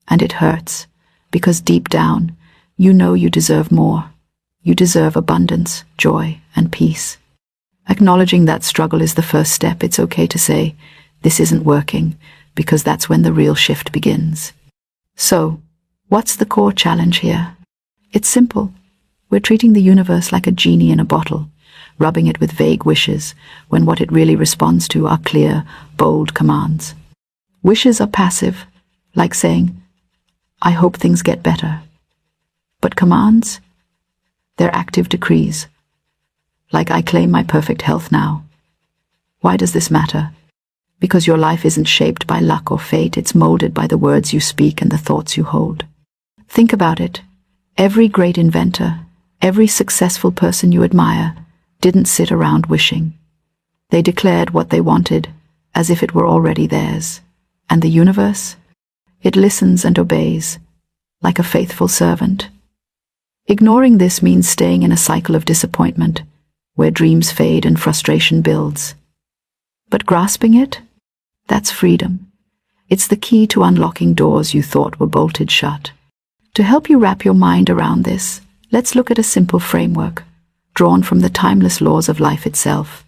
And it hurts, because deep down, you know you deserve more. You deserve abundance, joy, and peace. Acknowledging that struggle is the first step. It's okay to say, this isn't working, because that's when the real shift begins. So, what's the core challenge here? It's simple. We're treating the universe like a genie in a bottle, rubbing it with vague wishes, when what it really responds to are clear, bold commands. Wishes are passive, like saying, I hope things get better. But commands? They're active decrees, like I claim my perfect health now. Why does this matter? Because your life isn't shaped by luck or fate, it's molded by the words you speak and the thoughts you hold. Think about it. Every great inventor, every successful person you admire, didn't sit around wishing. They declared what they wanted, as if it were already theirs. And the universe? It listens and obeys, like a faithful servant. Ignoring this means staying in a cycle of disappointment, where dreams fade and frustration builds. But grasping it? That's freedom. It's the key to unlocking doors you thought were bolted shut. To help you wrap your mind around this, let's look at a simple framework, drawn from the timeless laws of life itself.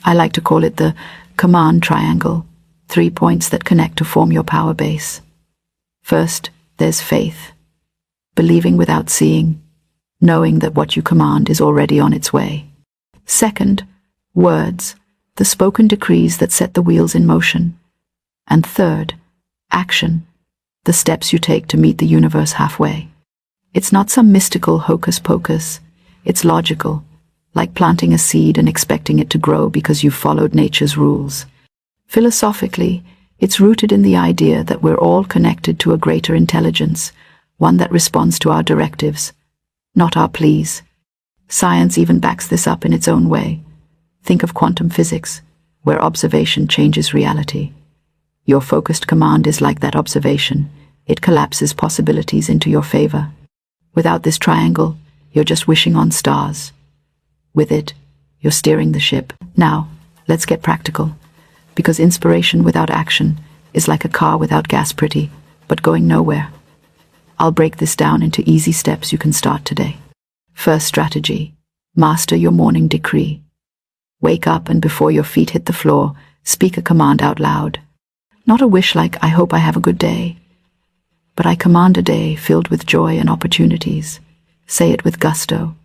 I like to call it the command triangle, 3 points that connect to form your power base. First, there's faith, believing without seeing, knowing that what you command is already on its way. Second, words, the spoken decrees that set the wheels in motion. And third, action, the steps you take to meet the universe halfway. It's not some mystical hocus pocus. It's logical, like planting a seed and expecting it to grow because you've followed nature's rules. Philosophically, it's rooted in the idea that we're all connected to a greater intelligence, one that responds to our directives, not our pleas. Science even backs this up in its own way. Think of quantum physics, where observation changes reality. Your focused command is like that observation. It collapses possibilities into your favor. Without this triangle, you're just wishing on stars. With it, you're steering the ship. Now, let's get practical, because inspiration without action is like a car without gas, pretty, but going nowhere. I'll break this down into easy steps you can start today. First strategy, master your morning decree. Wake up and before your feet hit the floor, speak a command out loud. Not a wish like, I hope I have a good day, but I command a day filled with joy and opportunities. Say it with gusto,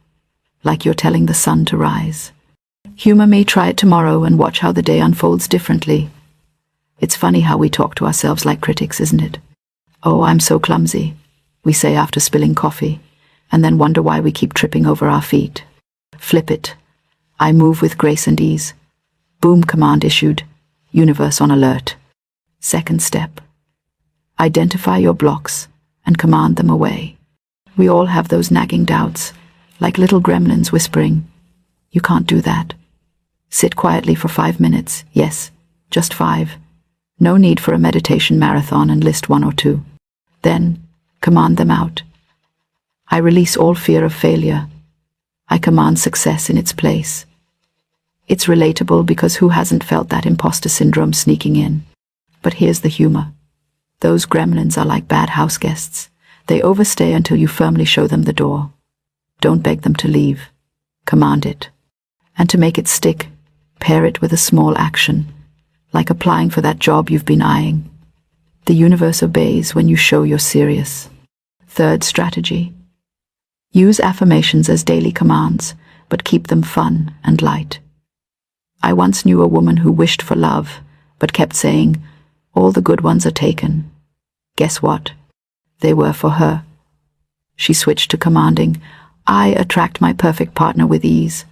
like you're telling the sun to rise. Humor me, try it tomorrow and watch how the day unfolds differently. It's funny how we talk to ourselves like critics, isn't it? Oh, I'm so clumsy, we say after spilling coffee, and then wonder why we keep tripping over our feet. Flip it. I move with grace and ease. Boom, command issued. Universe on alert. Second step. Identify your blocks and command them away. We all have those nagging doubts, like little gremlins whispering, you can't do that. Sit quietly for 5 minutes. Yes, just 5. No need for a meditation marathon and list 1 or 2. Then, command them out. I release all fear of failure. I command success in its place. It's relatable because who hasn't felt that imposter syndrome sneaking in? But here's the humor. Those gremlins are like bad house guests. They overstay until you firmly show them the door. Don't beg them to leave. Command it. And to make it stick, pair it with a small action, like applying for that job you've been eyeing. The universe obeys when you show you're serious. Third strategy. Use affirmations as daily commands, but keep them fun and light. I once knew a woman who wished for love, but kept saying, all the good ones are taken. Guess what? They were for her. She switched to commanding, I attract my perfect partner with ease.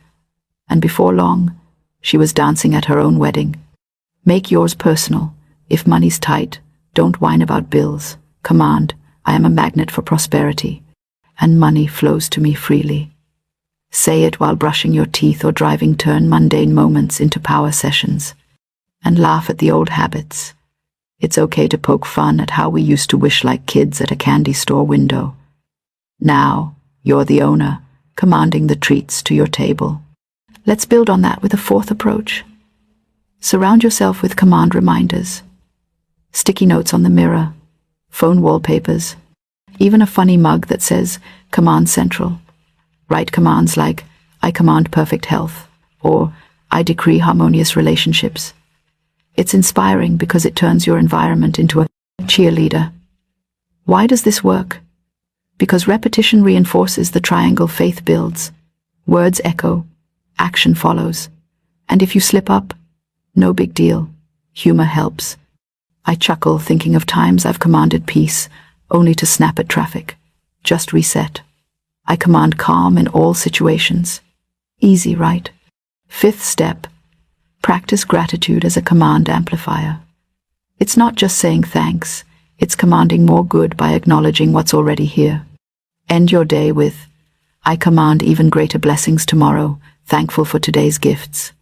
And before long, she was dancing at her own wedding. Make yours personal. If money's tight, don't whine about bills. Command, I am a magnet for prosperity, and money flows to me freely. Say it while brushing your teeth or driving. Turn mundane moments into power sessions. And laugh at the old habits. It's okay to poke fun at how we used to wish like kids at a candy store window. Now, you're the owner, commanding the treats to your table. Let's build on that with a fourth approach. Surround yourself with command reminders. Sticky notes on the mirror, phone wallpapers, even a funny mug that says Command Central. Write commands like, I command perfect health, or I decree harmonious relationships. It's inspiring because it turns your environment into a cheerleader. Why does this work? Because repetition reinforces the triangle faith builds. Words echo, action follows. And if you slip up, no big deal. Humor helps. I chuckle thinking of times I've commanded peace, only to snap at traffic. Just reset. I command calm in all situations. Easy, right? Fifth step. Practice gratitude as a command amplifier. It's not just saying thanks, it's commanding more good by acknowledging what's already here. End your day with, I command even greater blessings tomorrow, thankful for today's gifts.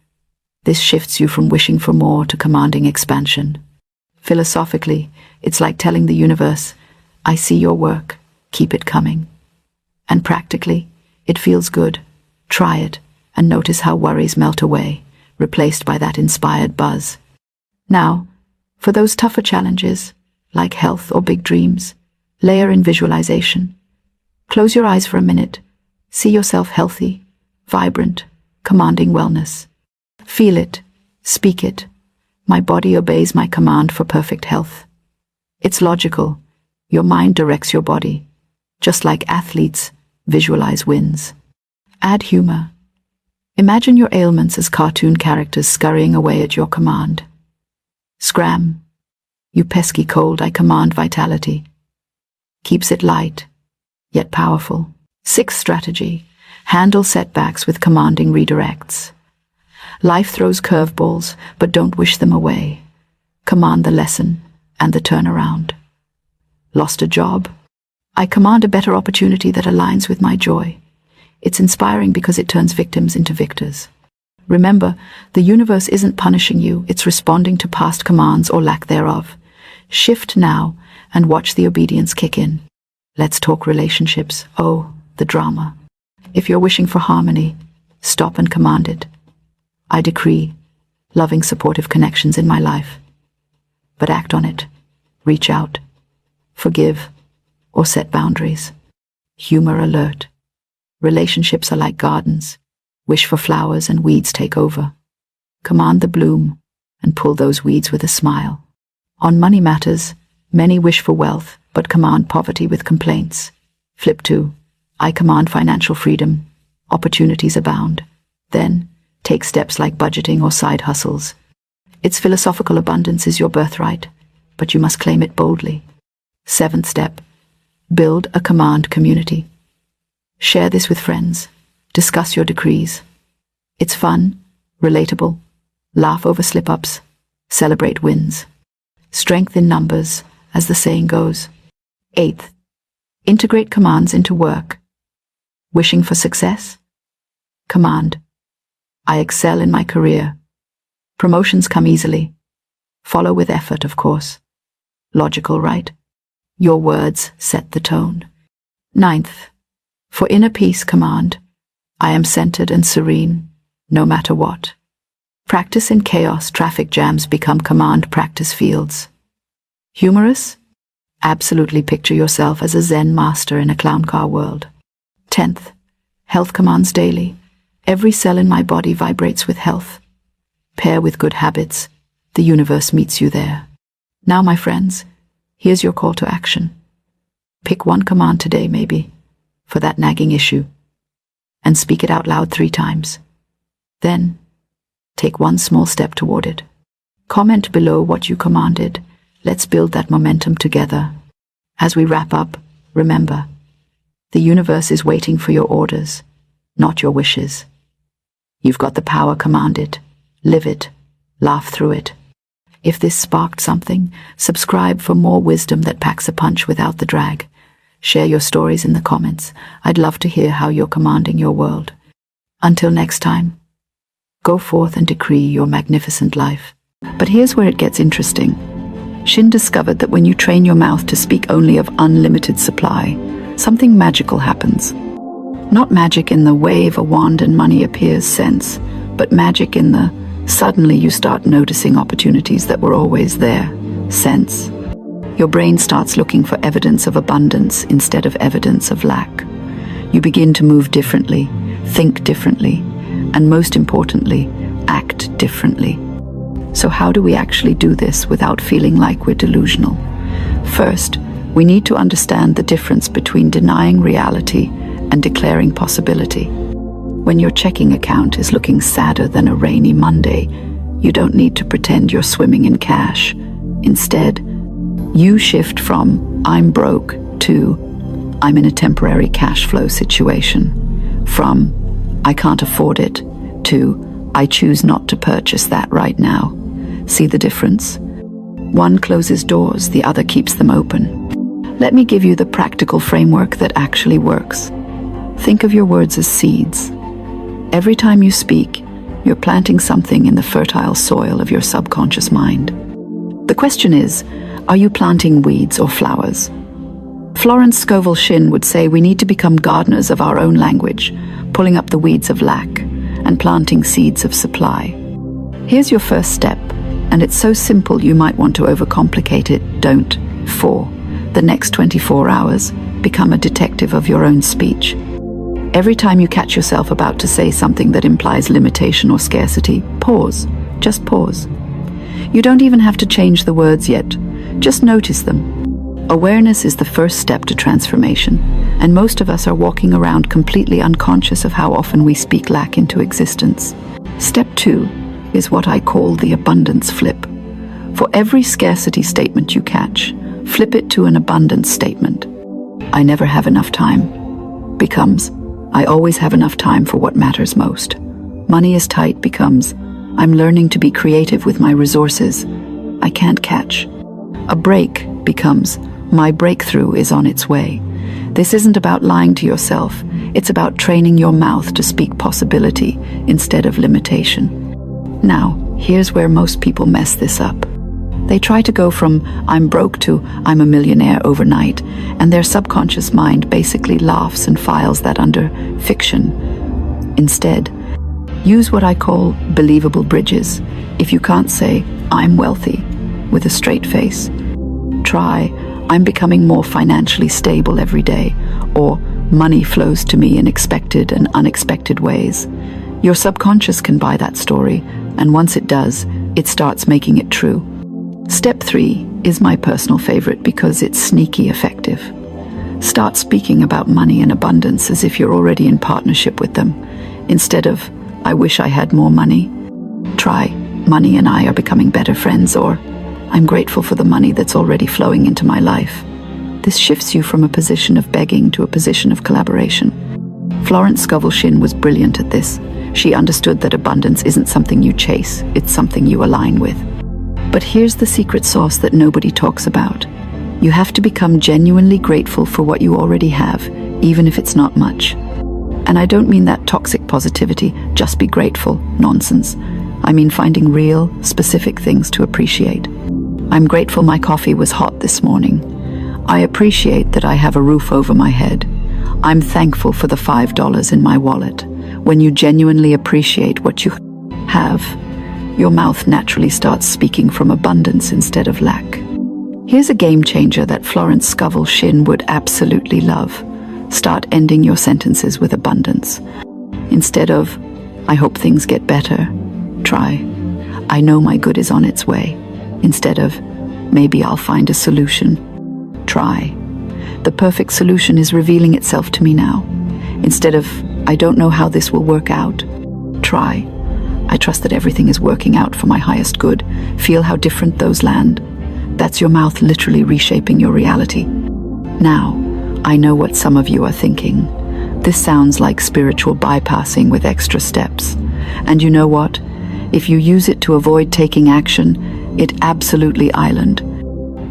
This shifts you from wishing for more to commanding expansion. Philosophically, it's like telling the universe, I see your work, keep it coming. And practically, it feels good. Try it, and notice how worries melt away, replaced by that inspired buzz. Now, for those tougher challenges, like health or big dreams, layer in visualization. Close your eyes for a minute. See yourself healthy, vibrant, commanding wellness. Feel it, speak it. My body obeys my command for perfect health. It's logical. Your mind directs your body. Just like athletes, visualize wins. Add humor. Imagine your ailments as cartoon characters scurrying away at your command. Scram. You pesky cold, I command vitality. Keeps it light, yet powerful. Sixth strategy. Handle setbacks with commanding redirects. Life throws curveballs, but don't wish them away. Command the lesson and the turnaround. Lost a job? I command a better opportunity that aligns with my joy. It's inspiring because it turns victims into victors. Remember, the universe isn't punishing you, it's responding to past commands or lack thereof. Shift now and watch the obedience kick in. Let's talk relationships. Oh, the drama. If you're wishing for harmony, stop and command it. I decree loving, supportive connections in my life. But act on it. Reach out. Forgive. Or set boundaries. Humor alert. Relationships are like gardens. Wish for flowers and weeds take over. Command the bloom and pull those weeds with a smile. On money matters, many wish for wealth but command poverty with complaints. Flip to, I command financial freedom. Opportunities abound. Then, take steps like budgeting or side hustles. Its philosophical abundance is your birthright, but you must claim it boldly. Seventh step. Build a command community. Share this with friends. Discuss your decrees. It's fun, relatable. Laugh over slip-ups. Celebrate wins. Strength in numbers, as the saying goes. Eighth. Integrate commands into work. Wishing for success? Command. I excel in my career. Promotions come easily. Follow with effort, of course. Logical, right? Your words set the tone. Ninth. For inner peace, command, I am centered and serene, no matter what. Practice in chaos, traffic jams become command practice fields. Humorous? Absolutely picture yourself as a Zen master in a clown car world. 10th. Health commands daily. Every cell in my body vibrates with health. Pair with good habits. The universe meets you there. Now, my friends, here's your call to action. Pick one command today, maybe, for that nagging issue, and speak it out loud 3 times. Then, take one small step toward it. Comment below what you commanded. Let's build that momentum together. As we wrap up, remember, the universe is waiting for your orders, not your wishes. You've got the power, command it, live it, laugh through it. If this sparked something, subscribe for more wisdom that packs a punch without the drag. Share your stories in the comments. I'd love to hear how you're commanding your world. Until next time, go forth and decree your magnificent life. But here's where it gets interesting. Shinn discovered that when you train your mouth to speak only of unlimited supply, something magical happens. Not magic in the wave a wand and money appears sense, but magic in the suddenly you start noticing opportunities that were always there sense. Your brain starts looking for evidence of abundance instead of evidence of lack. You begin to move differently, think differently, and most importantly, act differently. So how do we actually do this without feeling like we're delusional? First, we need to understand the difference between denying reality and declaring possibility. When your checking account is looking sadder than a rainy Monday, you don't need to pretend you're swimming in cash. Instead, you shift from "I'm broke" to "I'm in a temporary cash flow situation," from "I can't afford it" to "I choose not to purchase that right now." See the difference? One closes doors, the other keeps them open. Let me give you the practical framework that actually works. Think of your words as seeds. Every time you speak, you're planting something in the fertile soil of your subconscious mind. The question is, are you planting weeds or flowers? Florence Scovel Shinn would say we need to become gardeners of our own language, pulling up the weeds of lack and planting seeds of supply. Here's your first step, and it's so simple you might want to overcomplicate it. Don't. For the next 24 hours, become a detective of your own speech. Every time you catch yourself about to say something that implies limitation or scarcity, pause. Just pause. You don't even have to change the words yet. Just notice them. Awareness is the first step to transformation, and most of us are walking around completely unconscious of how often we speak lack into existence. Step 2 is what I call the abundance flip. For every scarcity statement you catch, flip it to an abundance statement. "I never have enough time" becomes "I always have enough time for what matters most." "Money is tight" becomes "I'm learning to be creative with my resources. I can't catch." A break becomes "My breakthrough is on its way." This isn't about lying to yourself. It's about training your mouth to speak possibility instead of limitation. Now, here's where most people mess this up. They try to go from "I'm broke" to "I'm a millionaire" overnight, and their subconscious mind basically laughs and files that under fiction. Instead, use what I call believable bridges. If you can't say "I'm wealthy" with a straight face, try "I'm becoming more financially stable every day," or "Money flows to me in expected and unexpected ways." Your subconscious can buy that story, and once it does, it starts making it true. Step 3 is my personal favorite because it's sneaky effective. Start speaking about money and abundance as if you're already in partnership with them. Instead of "I wish I had more money," try "Money and I are becoming better friends," or "I'm grateful for the money that's already flowing into my life." This shifts you from a position of begging to a position of collaboration. Florence Scovel Shinn was brilliant at this. She understood that abundance isn't something you chase, it's something you align with. But here's the secret sauce that nobody talks about. You have to become genuinely grateful for what you already have, even if it's not much. And I don't mean that toxic positivity, "just be grateful" nonsense. I mean finding real, specific things to appreciate. "I'm grateful my coffee was hot this morning." "I appreciate that I have a roof over my head." "I'm thankful for the $5 in my wallet." When you genuinely appreciate what you have, your mouth naturally starts speaking from abundance instead of lack. Here's a game changer that Florence Scovel Shinn would absolutely love. Start ending your sentences with abundance. Instead of "I hope things get better," try "I know my good is on its way." Instead of "Maybe I'll find a solution," try "The perfect solution is revealing itself to me now." Instead of "I don't know how this will work out," try "I trust that everything is working out for my highest good." Feel how different those land. That's your mouth literally reshaping your reality. Now, I know what some of you are thinking. This sounds like spiritual bypassing with extra steps. And you know what? If you use it to avoid taking action, it absolutely island.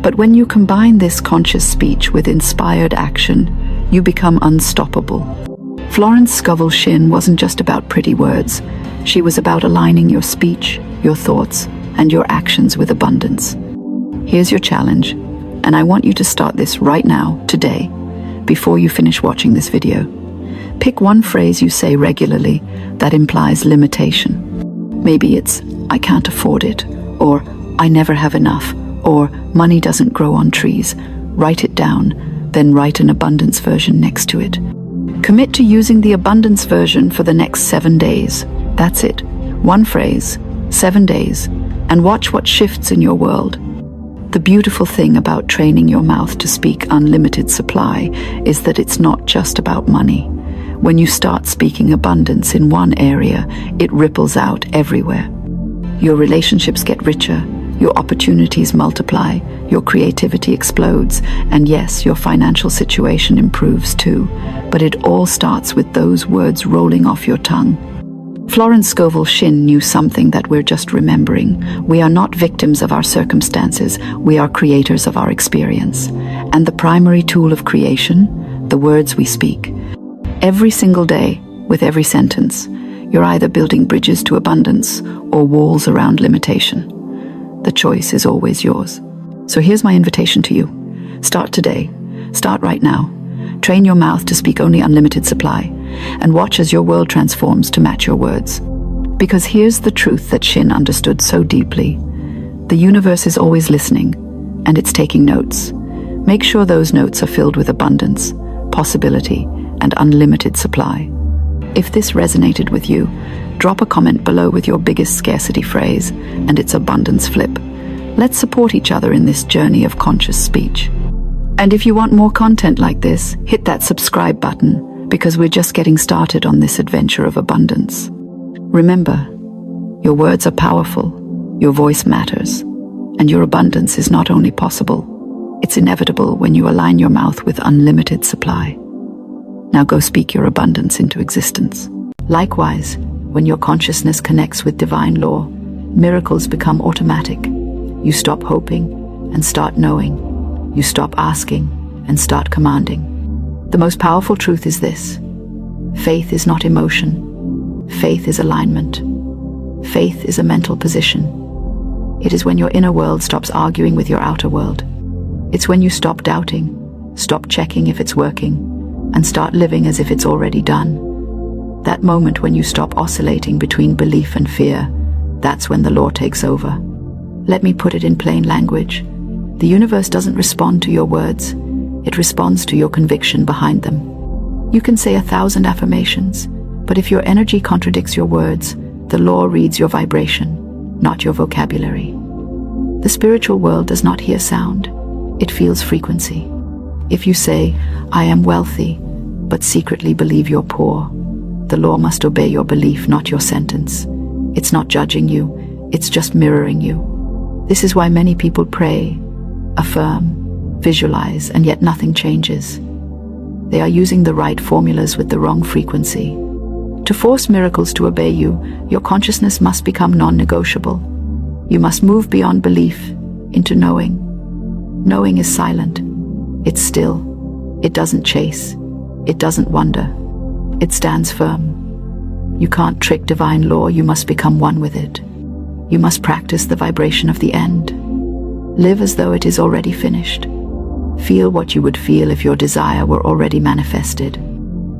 But when you combine this conscious speech with inspired action, you become unstoppable. Florence Scovel Shinn wasn't just about pretty words. She was about aligning your speech, your thoughts, and your actions with abundance. Here's your challenge, and I want you to start this right now, today, before you finish watching this video. Pick one phrase you say regularly that implies limitation. Maybe it's "I can't afford it," or "I never have enough," Or money doesn't grow on trees. Write it down, then write an abundance version next to it. Commit to using the abundance version for the next 7 days. That's it. One phrase, 7 days, and watch what shifts in your world. The beautiful thing about training your mouth to speak unlimited supply is that it's not just about money. When you start speaking abundance in one area, it ripples out everywhere. Your relationships get richer, your opportunities multiply, your creativity explodes, and yes, your financial situation improves too. But it all starts with those words rolling off your tongue. Florence Scovel Shinn knew something that we're just remembering. We are not victims of our circumstances, we are creators of our experience. And the primary tool of creation, the words we speak. Every single day, with every sentence, you're either building bridges to abundance or walls around limitation. The choice is always yours. So here's my invitation to you. Start today. Start right now. Train your mouth to speak only unlimited supply, and watch as your world transforms to match your words. Because here's the truth that Shinn understood so deeply. The universe is always listening, and it's taking notes. Make sure those notes are filled with abundance, possibility, and unlimited supply. If this resonated with you, drop a comment below with your biggest scarcity phrase and its abundance flip. Let's support each other in this journey of conscious speech. And if you want more content like this, hit that subscribe button, because we're just getting started on this adventure of abundance. Remember, your words are powerful, your voice matters, and your abundance is not only possible, it's inevitable when you align your mouth with unlimited supply. Now go speak your abundance into existence. Likewise, when your consciousness connects with divine law, miracles become automatic. You stop hoping and start knowing. You stop asking and start commanding. The most powerful truth is this: faith is not emotion. Faith is alignment. Faith is a mental position. It is when your inner world stops arguing with your outer world. It's when you stop doubting, stop checking if it's working, and start living as if it's already done. That moment when you stop oscillating between belief and fear, that's when the law takes over. Let me put it in plain language. The universe doesn't respond to your words. It responds to your conviction behind them. You can say 1,000 affirmations, but if your energy contradicts your words, the law reads your vibration, not your vocabulary. The spiritual world does not hear sound. It feels frequency. If you say, "I am wealthy," but secretly believe you're poor, the law must obey your belief, not your sentence. It's not judging you, it's just mirroring you. This is why many people pray, affirm, visualize, and yet nothing changes. They are using the right formulas with the wrong frequency. To force miracles to obey you, your consciousness must become non-negotiable. You must move beyond belief into knowing. Knowing is silent. It's still. It doesn't chase. It doesn't wonder. It stands firm. You can't trick divine law, you must become one with it. You must practice the vibration of the end. Live as though it is already finished. Feel what you would feel if your desire were already manifested.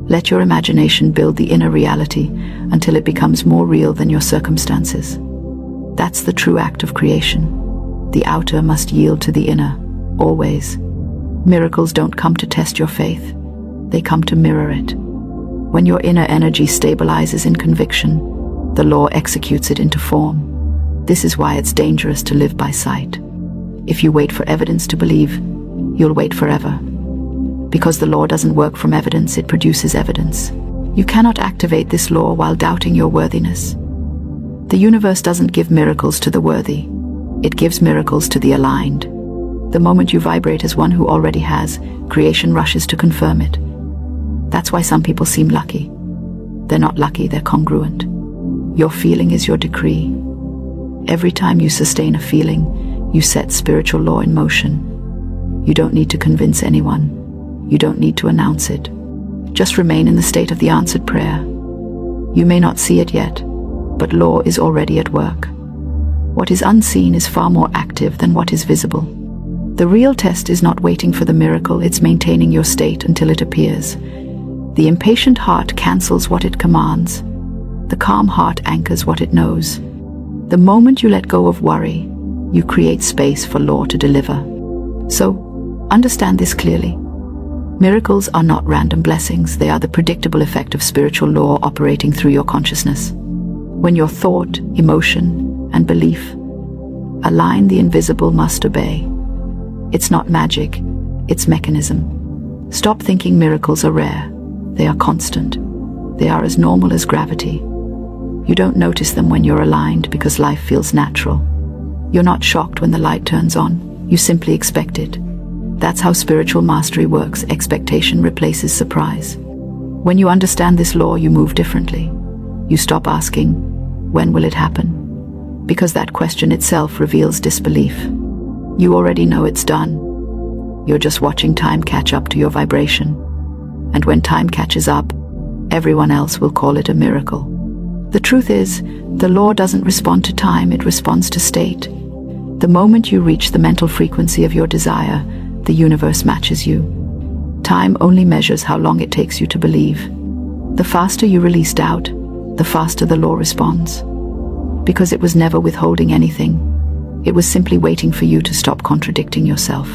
Let your imagination build the inner reality until it becomes more real than your circumstances. That's the true act of creation. The outer must yield to the inner, always. Miracles don't come to test your faith. They come to mirror it. When your inner energy stabilizes in conviction, the law executes it into form. This is why it's dangerous to live by sight. If you wait for evidence to believe, you'll wait forever. Because the law doesn't work from evidence, it produces evidence. You cannot activate this law while doubting your worthiness. The universe doesn't give miracles to the worthy. It gives miracles to the aligned. The moment you vibrate as one who already has, creation rushes to confirm it. That's why some people seem lucky. They're not lucky, they're congruent. Your feeling is your decree. Every time you sustain a feeling, you set spiritual law in motion. You don't need to convince anyone. You don't need to announce it. Just remain in the state of the answered prayer. You may not see it yet, but law is already at work. What is unseen is far more active than what is visible. The real test is not waiting for the miracle, it's maintaining your state until it appears. The impatient heart cancels what it commands. The calm heart anchors what it knows. The moment you let go of worry, you create space for law to deliver. So, understand this clearly. Miracles are not random blessings, they are the predictable effect of spiritual law operating through your consciousness. When your thought, emotion, and belief align, the invisible must obey. It's not magic, it's mechanism. Stop thinking miracles are rare. They are constant. They are as normal as gravity. You don't notice them when you're aligned because life feels natural. You're not shocked when the light turns on, you simply expect it. That's how spiritual mastery works. Expectation replaces surprise. When you understand this law, you move differently. You stop asking, when will it happen? Because that question itself reveals disbelief. You already know it's done. You're just watching time catch up to your vibration. And when time catches up, everyone else will call it a miracle. The truth is, the law doesn't respond to time, it responds to state. The moment you reach the mental frequency of your desire, the universe matches you. Time only measures how long it takes you to believe. The faster you release doubt, the faster the law responds. Because it was never withholding anything. It was simply waiting for you to stop contradicting yourself.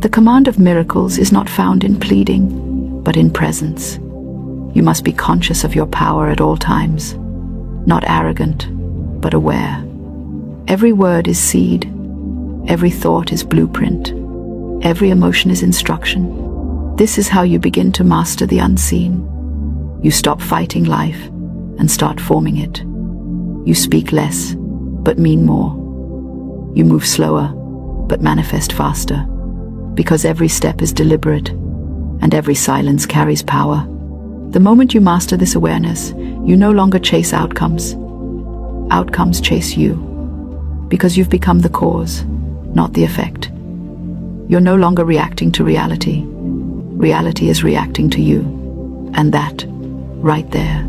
The command of miracles is not found in pleading, but in presence. You must be conscious of your power at all times. Not arrogant, but aware. Every word is seed. Every thought is blueprint. Every emotion is instruction. This is how you begin to master the unseen. You stop fighting life and start forming it. You speak less, but mean more. You move slower, but manifest faster. Because every step is deliberate, and every silence carries power. The moment you master this awareness, you no longer chase outcomes. Outcomes chase you. Because you've become the cause, not the effect. You're no longer reacting to reality. Reality is reacting to you. And that, right there,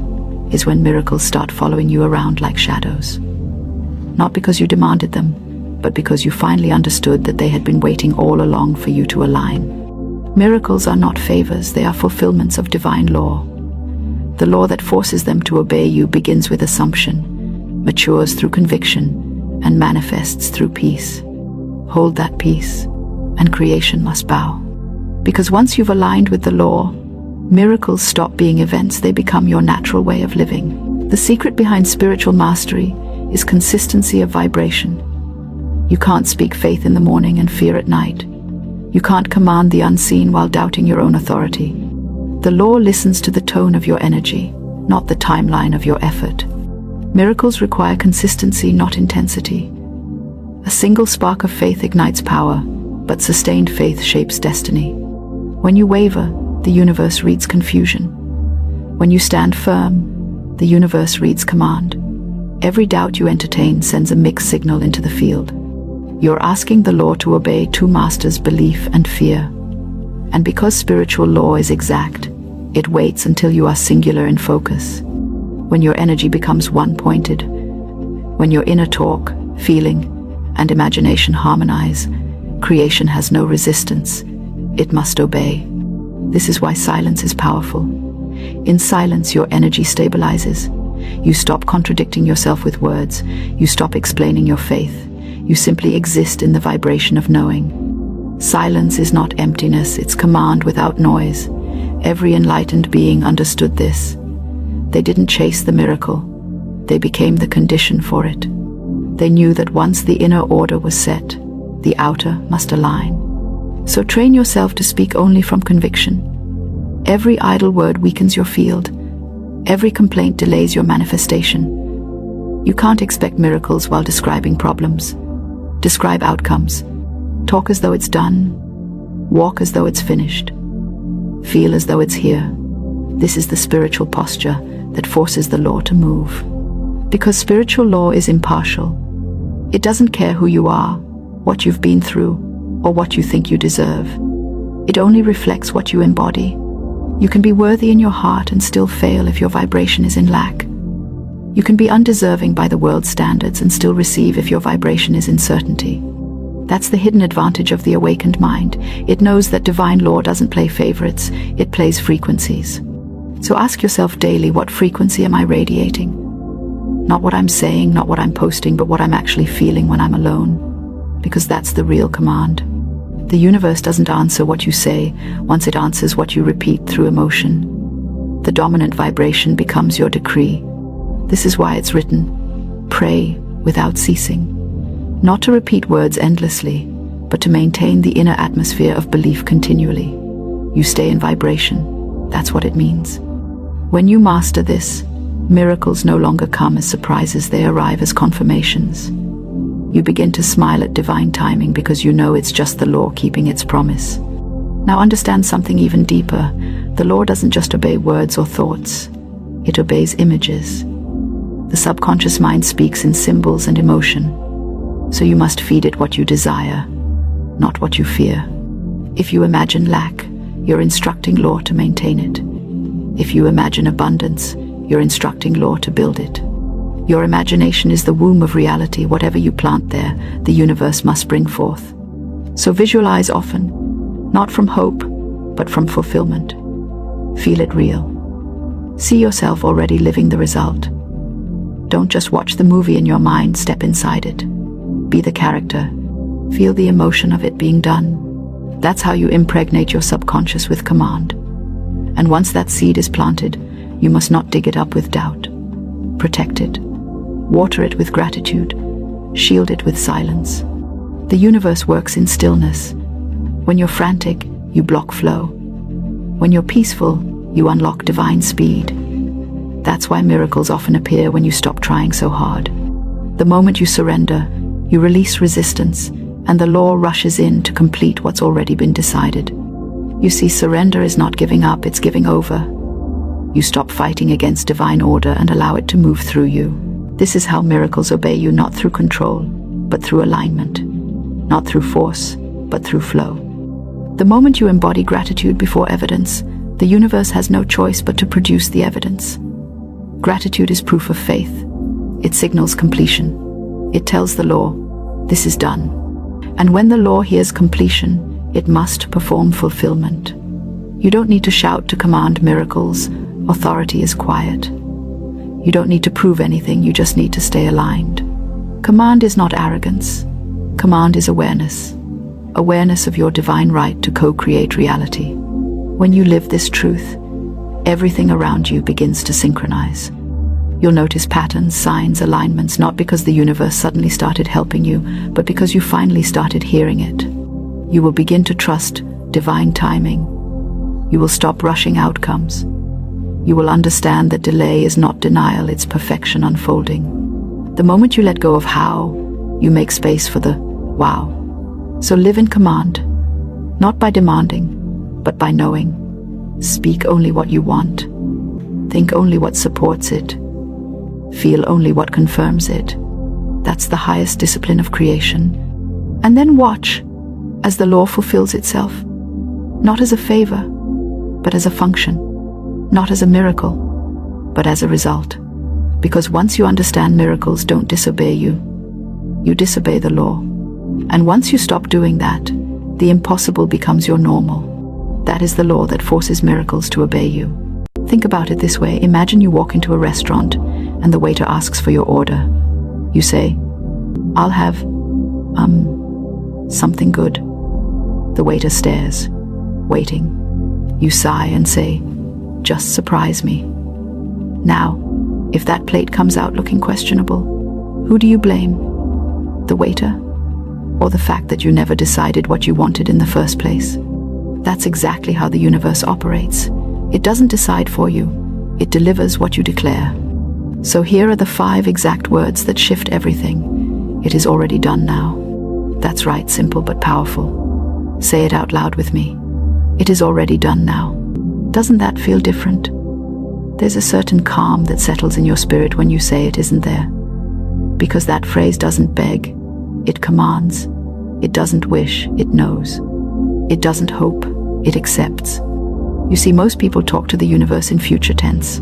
is when miracles start following you around like shadows. Not because you demanded them, but because you finally understood that they had been waiting all along for you to align. Miracles are not favors, they are fulfillments of divine law. The law that forces them to obey you begins with assumption, matures through conviction, and manifests through peace. Hold that peace, and creation must bow. Because once you've aligned with the law, miracles stop being events, they become your natural way of living. The secret behind spiritual mastery is consistency of vibration. You can't speak faith in the morning and fear at night. You can't command the unseen while doubting your own authority. The law listens to the tone of your energy, not the timeline of your effort. Miracles require consistency, not intensity. A single spark of faith ignites power, but sustained faith shapes destiny. When you waver, the universe reads confusion. When you stand firm, the universe reads command. Every doubt you entertain sends a mixed signal into the field. You're asking the law to obey two masters, belief and fear. And because spiritual law is exact, it waits until you are singular in focus. When your energy becomes one-pointed, when your inner talk, feeling, and imagination harmonize, creation has no resistance. It must obey. This is why silence is powerful. In silence, your energy stabilizes. You stop contradicting yourself with words. You stop explaining your faith. You simply exist in the vibration of knowing. Silence is not emptiness, it's command without noise. Every enlightened being understood this. They didn't chase the miracle. They became the condition for it. They knew that once the inner order was set, the outer must align. So train yourself to speak only from conviction. Every idle word weakens your field. Every complaint delays your manifestation. You can't expect miracles while describing problems. Describe outcomes. Talk as though it's done. Walk as though it's finished. Feel as though it's here. This is the spiritual posture that forces the law to move. Because spiritual law is impartial. It doesn't care who you are, what you've been through, or what you think you deserve. It only reflects what you embody. You can be worthy in your heart and still fail if your vibration is in lack. You can be undeserving by the world's standards and still receive if your vibration is in certainty. That's the hidden advantage of the awakened mind. It knows that divine law doesn't play favorites, it plays frequencies. So ask yourself daily, what frequency am I radiating? Not what I'm saying, not what I'm posting, but what I'm actually feeling when I'm alone. because that's the real command. The universe doesn't answer what you say, once it answers what you repeat through emotion. The dominant vibration becomes your decree. This is why it's written, pray without ceasing. Not to repeat words endlessly, but to maintain the inner atmosphere of belief continually. You stay in vibration. That's what it means. When you master this, miracles no longer come as surprises, they arrive as confirmations. You begin to smile at divine timing because you know it's just the law keeping its promise. Now understand something even deeper. The law doesn't just obey words or thoughts. It obeys images. The subconscious mind speaks in symbols and emotion. So you must feed it what you desire, not what you fear. If you imagine lack, you're instructing law to maintain it. If you imagine abundance, you're instructing law to build it. Your imagination is the womb of reality. Whatever you plant there, the universe must bring forth. So visualize often, not from hope, but from fulfillment. Feel it real. See yourself already living the result. Don't just watch the movie in your mind, step inside it. Be the character. Feel the emotion of it being done. That's how you impregnate your subconscious with command. And once that seed is planted, you must not dig it up with doubt. Protect it. Water it with gratitude. Shield it with silence. The universe works in stillness. When you're frantic, you block flow. When you're peaceful, you unlock divine speed. That's why miracles often appear when you stop trying so hard. The moment you surrender, you release resistance, and the law rushes in to complete what's already been decided. You see, surrender is not giving up, it's giving over. You stop fighting against divine order and allow it to move through you. This is how miracles obey you, not through control, but through alignment. Not through force, but through flow. The moment you embody gratitude before evidence, the universe has no choice but to produce the evidence. Gratitude is proof of faith. It signals completion. It tells the law, this is done. And when the law hears completion, it must perform fulfillment. You don't need to shout to command miracles. Authority is quiet. You don't need to prove anything, you just need to stay aligned. Command is not arrogance. Command is awareness. Awareness of your divine right to co-create reality. When you live this truth, everything around you begins to synchronize. You'll notice patterns, signs, alignments, not because the universe suddenly started helping you, but because you finally started hearing it. You will begin to trust divine timing. You will stop rushing outcomes. You will understand that delay is not denial, it's perfection unfolding. The moment you let go of how, you make space for the wow. So live in command, not by demanding, but by knowing. Speak only what you want. Think only what supports it. Feel only what confirms it. That's the highest discipline of creation. And then watch as the law fulfills itself, not as a favor, but as a function. Not as a miracle, but as a result. Because once you understand miracles don't disobey you, you disobey the law. And once you stop doing that, the impossible becomes your normal. That is the law that forces miracles to obey you. Think about it this way. Imagine you walk into a restaurant and the waiter asks for your order. You say, I'll have, something good. The waiter stares, waiting. You sigh and say, just surprise me. Now, if that plate comes out looking questionable, who do you blame? The waiter? Or the fact that you never decided what you wanted in the first place? That's exactly how the universe operates. It doesn't decide for you. It delivers what you declare. So here are the 5 exact words that shift everything. It is already done now. That's right, simple but powerful. Say it out loud with me. It is already done now. Doesn't that feel different? There's a certain calm that settles in your spirit when you say it, isn't there? Because that phrase doesn't beg, it commands. It doesn't wish, it knows. It doesn't hope, it accepts. You see, most people talk to the universe in future tense.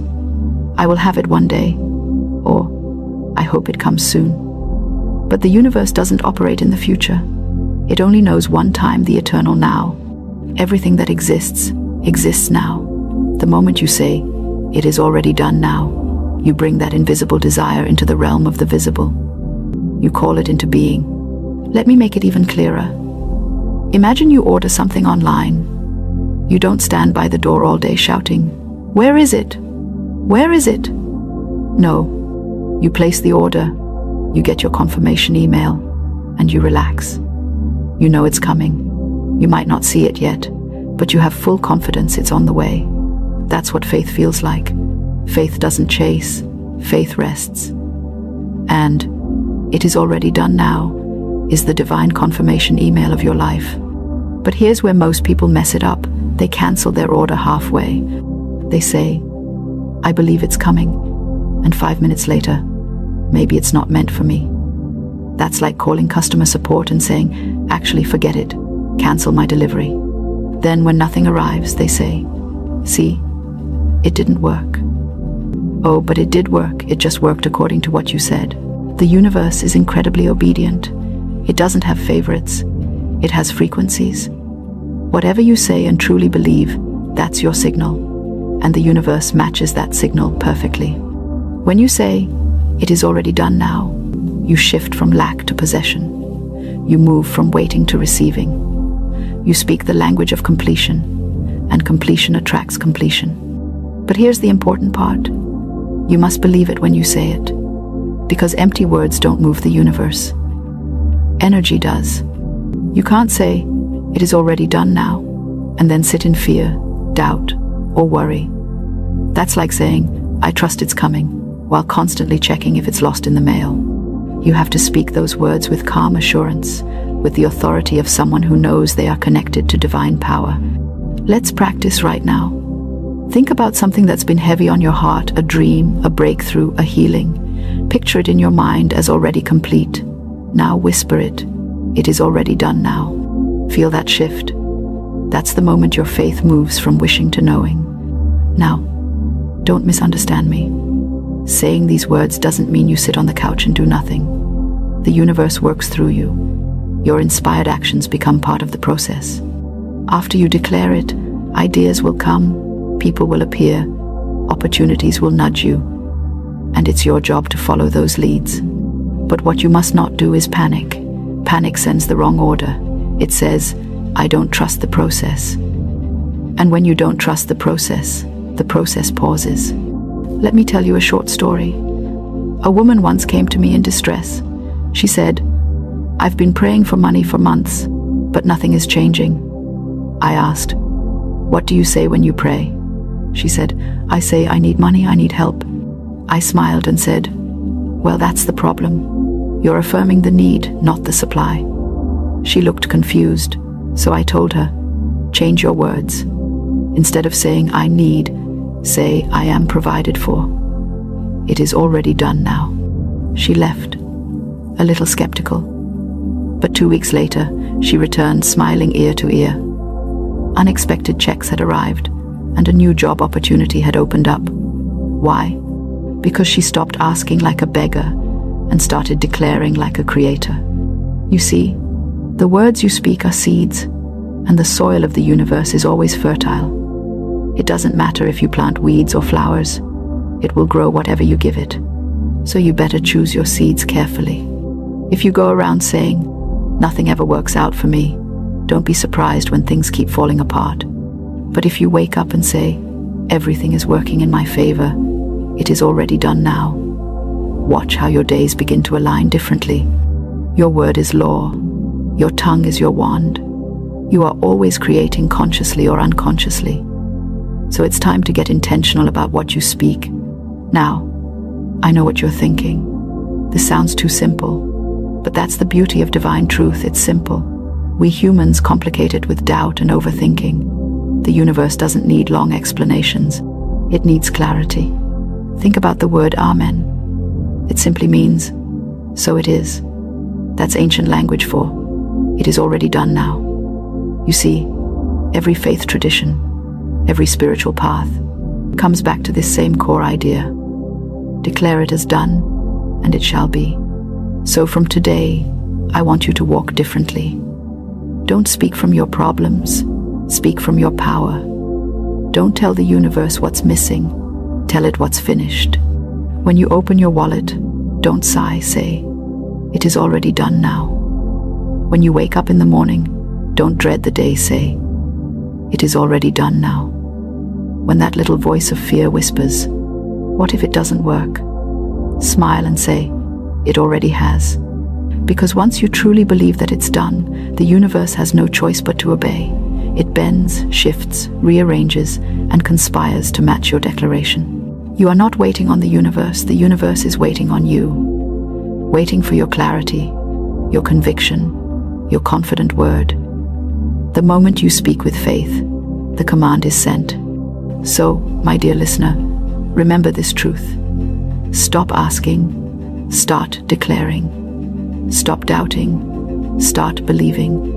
I will have it one day, or I hope it comes soon. But the universe doesn't operate in the future. It only knows one time, the eternal now. Everything that exists now. The moment you say, it is already done now, you bring that invisible desire into the realm of the visible. You call it into being. Let me make it even clearer. Imagine you order something online. You don't stand by the door all day shouting, "Where is it? Where is it?" No. You place the order, you get your confirmation email, and you relax. You know it's coming. You might not see it yet, but you have full confidence it's on the way. That's what faith feels like. Faith doesn't chase, faith rests. And "it is already done now" is the divine confirmation email of your life. But here's where most people mess it up. They cancel their order halfway. They say, "I believe it's coming," and 5 minutes later, "Maybe it's not meant for me." That's like calling customer support and saying, "Actually, forget it. Cancel my delivery." Then when nothing arrives, they say, "See, it didn't work." Oh, but it did work. It just worked according to what you said. The universe is incredibly obedient. It doesn't have favorites. It has frequencies. Whatever you say and truly believe, that's your signal, and the universe matches that signal perfectly. When you say, "It is already done now," you shift from lack to possession. You move from waiting to receiving. You speak the language of completion, and completion attracts completion. But here's the important part. You must believe it when you say it, because empty words don't move the universe. Energy does. You can't say, "It is already done now," and then sit in fear, doubt, or worry. That's like saying, "I trust it's coming," while constantly checking if it's lost in the mail. You have to speak those words with calm assurance, with the authority of someone who knows they are connected to divine power. Let's practice right now. Think about something that's been heavy on your heart, a dream, a breakthrough, a healing. Picture it in your mind as already complete. Now whisper it. "It is already done now." Feel that shift. That's the moment your faith moves from wishing to knowing. Now, don't misunderstand me. Saying these words doesn't mean you sit on the couch and do nothing. The universe works through you. Your inspired actions become part of the process. After you declare it, ideas will come, people will appear, opportunities will nudge you, and it's your job to follow those leads. But what you must not do is panic. Panic sends the wrong order. It says, "I don't trust the process." And when you don't trust the process pauses. Let me tell you a short story. A woman once came to me in distress. She said, "I've been praying for money for months, but nothing is changing." I asked, "What do you say when you pray?" She said, "I say I need money, I need help." I smiled and said, "Well, that's the problem. You're affirming the need, not the supply." She looked confused, so I told her, "Change your words. Instead of saying I need, say I am provided for. It is already done now." She left, a little skeptical. But 2 weeks later, she returned smiling ear to ear. Unexpected checks had arrived, and a new job opportunity had opened up. Why? Because she stopped asking like a beggar and started declaring like a creator. You see, the words you speak are seeds, and the soil of the universe is always fertile. It doesn't matter if you plant weeds or flowers. It will grow whatever you give it. So you better choose your seeds carefully. If you go around saying, "Nothing ever works out for me," don't be surprised when things keep falling apart. But if you wake up and say, "Everything is working in my favor, it is already done now," watch how your days begin to align differently. Your word is law. Your tongue is your wand. You are always creating consciously or unconsciously. So it's time to get intentional about what you speak. Now, I know what you're thinking. This sounds too simple, but that's the beauty of divine truth. It's simple. We humans complicate it with doubt and overthinking. The universe doesn't need long explanations. It needs clarity. Think about the word Amen. It simply means, "So it is." That's ancient language for, "It is already done now." You see, every faith tradition, every spiritual path comes back to this same core idea. Declare it as done, and it shall be. So from today, I want you to walk differently. Don't speak from your problems, speak from your power. Don't tell the universe what's missing, tell it what's finished. When you open your wallet, don't sigh, say, "It is already done now." When you wake up in the morning, don't dread the day, say, "It is already done now." When that little voice of fear whispers, "What if it doesn't work?" Smile and say, "It already has." Because once you truly believe that it's done, the universe has no choice but to obey. It bends, shifts, rearranges, and conspires to match your declaration. You are not waiting on the universe is waiting on you. Waiting for your clarity, your conviction, your confident word. The moment you speak with faith, the command is sent. So, my dear listener, remember this truth. Stop asking, start declaring. Stop doubting, start believing.